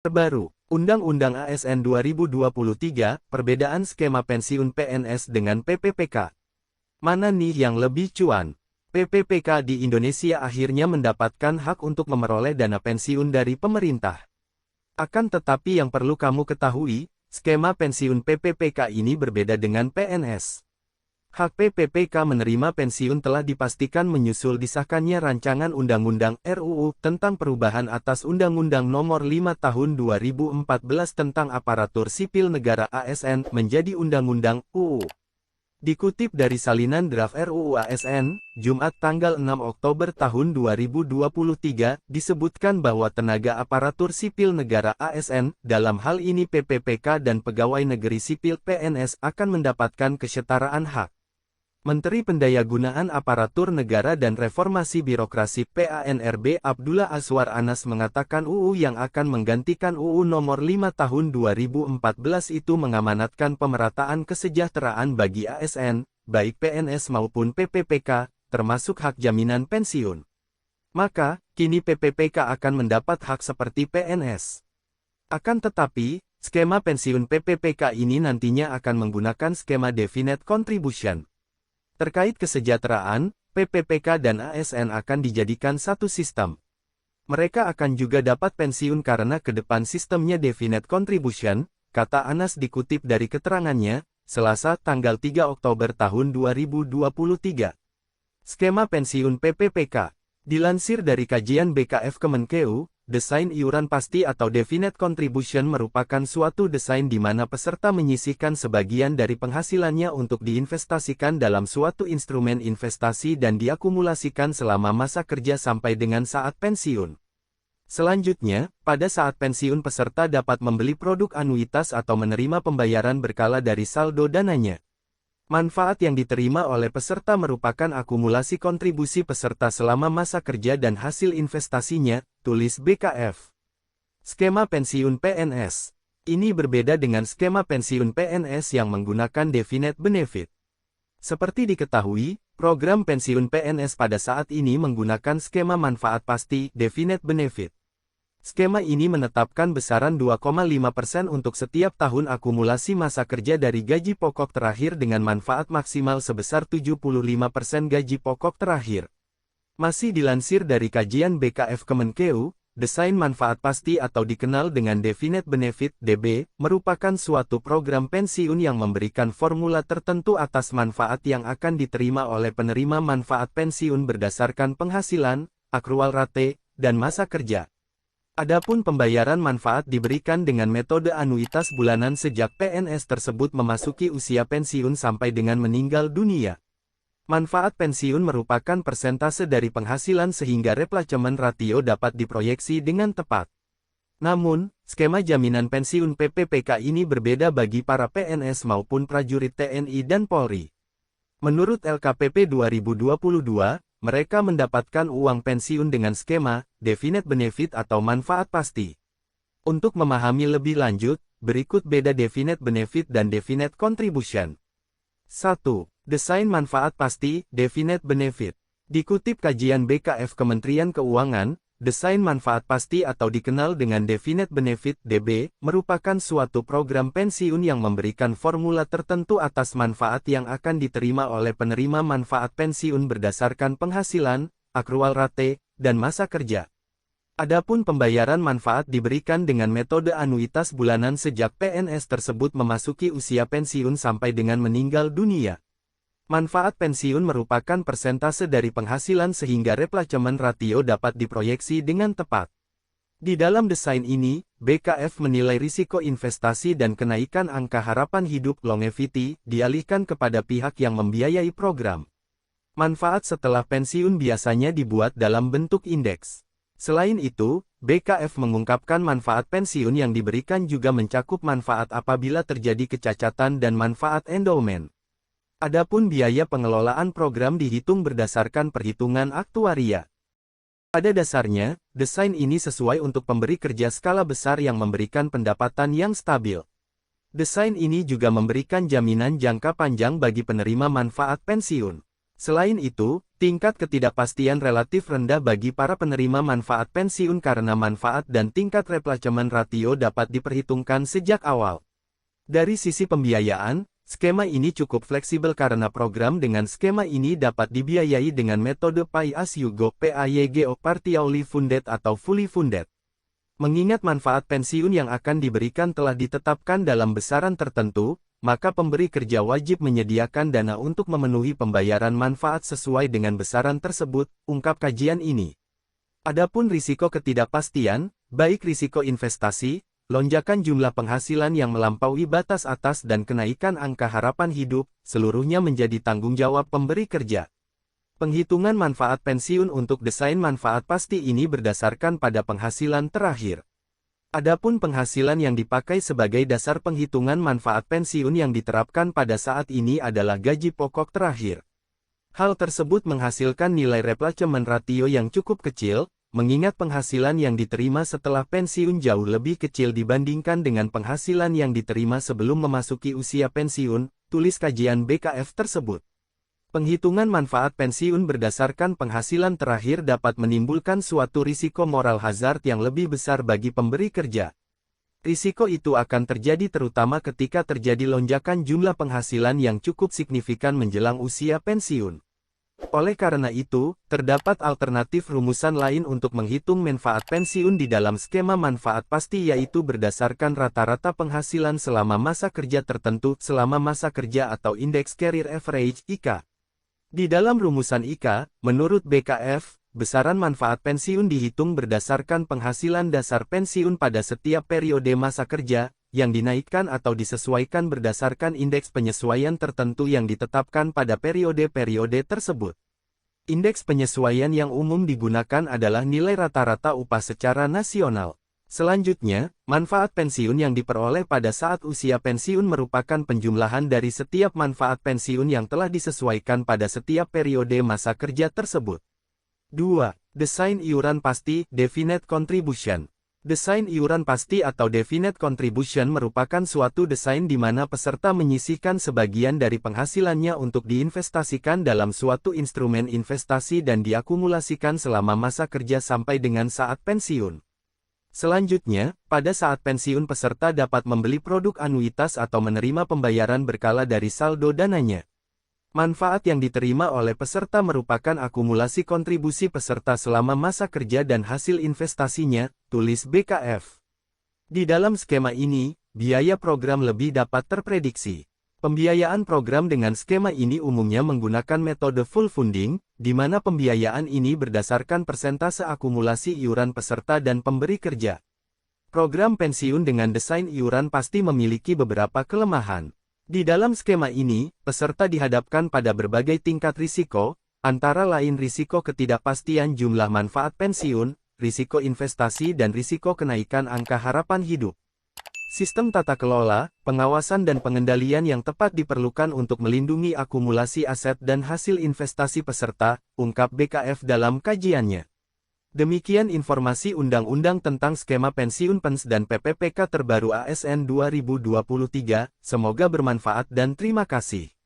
Terbaru, Undang-Undang ASN 2023, perbedaan skema pensiun PNS dengan PPPK. Mana nih yang lebih cuan? PPPK di Indonesia akhirnya mendapatkan hak untuk memperoleh dana pensiun dari pemerintah. Akan tetapi yang perlu kamu ketahui, skema pensiun PPPK ini berbeda dengan PNS. Hak PPPK menerima pensiun telah dipastikan menyusul disahkannya rancangan Undang-Undang RUU tentang perubahan atas Undang-Undang Nomor 5 Tahun 2014 tentang Aparatur Sipil Negara ASN menjadi Undang-Undang UU. Dikutip dari salinan draft RUU ASN, Jumat tanggal 6 Oktober tahun 2023, disebutkan bahwa tenaga aparatur sipil negara ASN, dalam hal ini PPPK dan pegawai negeri sipil PNS akan mendapatkan kesetaraan hak. Menteri Pendayagunaan Aparatur Negara dan Reformasi Birokrasi PANRB Abdullah Azwar Anas mengatakan UU yang akan menggantikan UU Nomor 5 Tahun 2014 itu mengamanatkan pemerataan kesejahteraan bagi ASN, baik PNS maupun PPPK, termasuk hak jaminan pensiun. Maka, kini PPPK akan mendapat hak seperti PNS. Akan tetapi, skema pensiun PPPK ini nantinya akan menggunakan skema Definite Contribution. Terkait kesejahteraan, PPPK dan ASN akan dijadikan satu sistem. Mereka akan juga dapat pensiun karena ke depan sistemnya Definite Contribution, kata Anas dikutip dari keterangannya, Selasa tanggal 3 Oktober tahun 2023. Skema pensiun PPPK. Dilansir dari kajian BKF Kemenkeu, desain iuran pasti atau Definite Contribution merupakan suatu desain di mana peserta menyisihkan sebagian dari penghasilannya untuk diinvestasikan dalam suatu instrumen investasi dan diakumulasikan selama masa kerja sampai dengan saat pensiun. Selanjutnya, pada saat pensiun peserta dapat membeli produk anuitas atau menerima pembayaran berkala dari saldo dananya. Manfaat yang diterima oleh peserta merupakan akumulasi kontribusi peserta selama masa kerja dan hasil investasinya, tulis BKF. Skema pensiun PNS. Ini berbeda dengan skema pensiun PNS yang menggunakan Definite Benefit. Seperti diketahui, program pensiun PNS pada saat ini menggunakan skema manfaat pasti, Definite Benefit. Skema ini menetapkan besaran 2,5% untuk setiap tahun akumulasi masa kerja dari gaji pokok terakhir dengan manfaat maksimal sebesar 75% gaji pokok terakhir. Masih dilansir dari kajian BKF Kemenkeu, desain manfaat pasti atau dikenal dengan Definite Benefit (DB) merupakan suatu program pensiun yang memberikan formula tertentu atas manfaat yang akan diterima oleh penerima manfaat pensiun berdasarkan penghasilan, akrual rate, dan masa kerja. Adapun pembayaran manfaat diberikan dengan metode anuitas bulanan sejak PNS tersebut memasuki usia pensiun sampai dengan meninggal dunia. Manfaat pensiun merupakan persentase dari penghasilan sehingga replacement ratio dapat diproyeksi dengan tepat. Namun, skema jaminan pensiun PPPK ini berbeda bagi para PNS maupun prajurit TNI dan Polri. Menurut LKPP 2022, mereka mendapatkan uang pensiun dengan skema Definite Benefit atau manfaat pasti. Untuk memahami lebih lanjut, berikut beda Definite Benefit dan Definite Contribution. 1. Desain manfaat pasti, Definite Benefit. Dikutip kajian BKF Kementerian Keuangan, desain manfaat pasti atau dikenal dengan Definite Benefit (DB) merupakan suatu program pensiun yang memberikan formula tertentu atas manfaat yang akan diterima oleh penerima manfaat pensiun berdasarkan penghasilan, akrual rate, dan masa kerja. Adapun pembayaran manfaat diberikan dengan metode anuitas bulanan sejak PNS tersebut memasuki usia pensiun sampai dengan meninggal dunia. Manfaat pensiun merupakan persentase dari penghasilan sehingga replacement ratio dapat diproyeksi dengan tepat. Di dalam desain ini, BKF menilai risiko investasi dan kenaikan angka harapan hidup longevity dialihkan kepada pihak yang membiayai program. Manfaat setelah pensiun biasanya dibuat dalam bentuk indeks. Selain itu, BKF mengungkapkan manfaat pensiun yang diberikan juga mencakup manfaat apabila terjadi kecacatan dan manfaat endowment. Adapun biaya pengelolaan program dihitung berdasarkan perhitungan aktuaria. Pada dasarnya, desain ini sesuai untuk pemberi kerja skala besar yang memberikan pendapatan yang stabil. Desain ini juga memberikan jaminan jangka panjang bagi penerima manfaat pensiun. Selain itu, tingkat ketidakpastian relatif rendah bagi para penerima manfaat pensiun karena manfaat dan tingkat replacement ratio dapat diperhitungkan sejak awal. Dari sisi pembiayaan, skema ini cukup fleksibel karena program dengan skema ini dapat dibiayai dengan metode Pay As You Go (PAYGO) partially funded atau fully funded. Mengingat manfaat pensiun yang akan diberikan telah ditetapkan dalam besaran tertentu, maka pemberi kerja wajib menyediakan dana untuk memenuhi pembayaran manfaat sesuai dengan besaran tersebut, ungkap kajian ini. Adapun risiko ketidakpastian, baik risiko investasi, lonjakan jumlah penghasilan yang melampaui batas atas dan kenaikan angka harapan hidup, seluruhnya menjadi tanggung jawab pemberi kerja. Penghitungan manfaat pensiun untuk desain manfaat pasti ini berdasarkan pada penghasilan terakhir. Adapun penghasilan yang dipakai sebagai dasar penghitungan manfaat pensiun yang diterapkan pada saat ini adalah gaji pokok terakhir. Hal tersebut menghasilkan nilai replacement ratio yang cukup kecil, mengingat penghasilan yang diterima setelah pensiun jauh lebih kecil dibandingkan dengan penghasilan yang diterima sebelum memasuki usia pensiun, tulis kajian BKF tersebut. Penghitungan manfaat pensiun berdasarkan penghasilan terakhir dapat menimbulkan suatu risiko moral hazard yang lebih besar bagi pemberi kerja. Risiko itu akan terjadi terutama ketika terjadi lonjakan jumlah penghasilan yang cukup signifikan menjelang usia pensiun. Oleh karena itu, terdapat alternatif rumusan lain untuk menghitung manfaat pensiun di dalam skema manfaat pasti yaitu berdasarkan rata-rata penghasilan selama masa kerja tertentu selama masa kerja atau Index Career Average (ICA). Di dalam rumusan ICA, menurut BKF, besaran manfaat pensiun dihitung berdasarkan penghasilan dasar pensiun pada setiap periode masa kerja, yang dinaikkan atau disesuaikan berdasarkan indeks penyesuaian tertentu yang ditetapkan pada periode-periode tersebut. Indeks penyesuaian yang umum digunakan adalah nilai rata-rata upah secara nasional. Selanjutnya, manfaat pensiun yang diperoleh pada saat usia pensiun merupakan penjumlahan dari setiap manfaat pensiun yang telah disesuaikan pada setiap periode masa kerja tersebut. 2. Desain iuran pasti, Definite Contribution. Desain iuran pasti atau Definite Contribution merupakan suatu desain di mana peserta menyisihkan sebagian dari penghasilannya untuk diinvestasikan dalam suatu instrumen investasi dan diakumulasikan selama masa kerja sampai dengan saat pensiun. Selanjutnya, pada saat pensiun peserta dapat membeli produk anuitas atau menerima pembayaran berkala dari saldo dananya. Manfaat yang diterima oleh peserta merupakan akumulasi kontribusi peserta selama masa kerja dan hasil investasinya, tulis BKF. Di dalam skema ini, biaya program lebih dapat terprediksi. Pembiayaan program dengan skema ini umumnya menggunakan metode full funding, di mana pembiayaan ini berdasarkan persentase akumulasi iuran peserta dan pemberi kerja. Program pensiun dengan desain iuran pasti memiliki beberapa kelemahan. Di dalam skema ini, peserta dihadapkan pada berbagai tingkat risiko, antara lain risiko ketidakpastian jumlah manfaat pensiun, risiko investasi dan risiko kenaikan angka harapan hidup. Sistem tata kelola, pengawasan dan pengendalian yang tepat diperlukan untuk melindungi akumulasi aset dan hasil investasi peserta, ungkap BKF dalam kajiannya. Demikian informasi Undang-Undang tentang Skema Pensiun PENS dan PPPK terbaru ASN 2023, semoga bermanfaat dan terima kasih.